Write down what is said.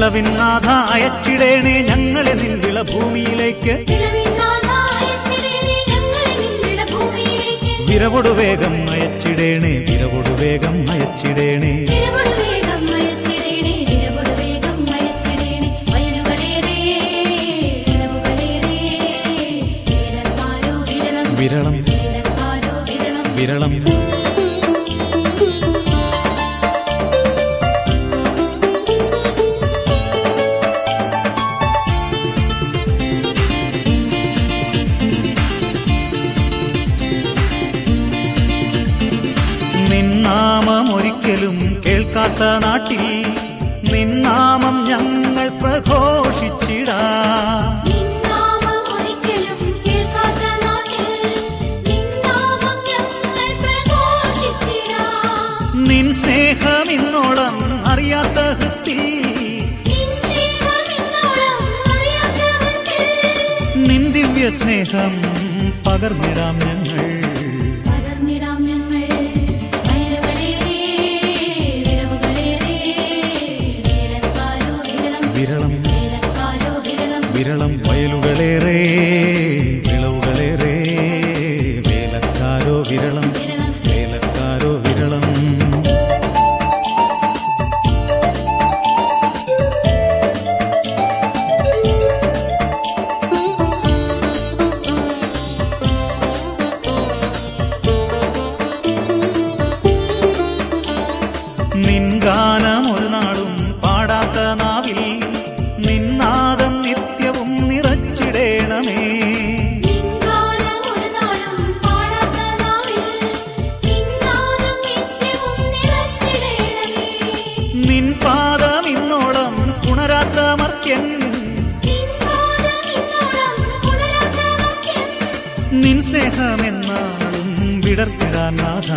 വിളവിനാഥ അയച്ചിടേണേ ഞങ്ങളെ നിൻ വിളഭൂമിയിലേക്ക്. വിരവൊടു വേഗം അയച്ചിടേണേ, വിരവൊടു വേഗം അയച്ചിടേണേ. വിരളം വിരളം നിന്നാമം ഒരിക്കലും കേൾക്കാത്ത നാട്ടിൽ നിന്നാമം ഞങ്ങൾ പ്രഘോഷിച്ചിടാം. നിൻ സ്നേഹമിന്നോളം അറിയാത്ത ഹൃത്തിൽ നിൻ ദിവ്യ സ്നേഹം പകർന്നിടാം ഞങ്ങൾ. വിരളം വിരളം വയലുകളേറെ വിളവുകളേറെ വേലക്കാരോ വിരളം, വേലക്കാരോ വിരളം. നിൻ ഗാനം ഒരു നാളും പാടാത്ത നാവിൽ നിന്നാദം നിത്യവും നിറച്ചിടേണമേ. നിൻ പാദം ഇന്നോളം ഉണരാത്ത മർത്യൻ, നിൻ സ്നേഹമെന്നാളും വിടർത്തിടാൻ നാഥ.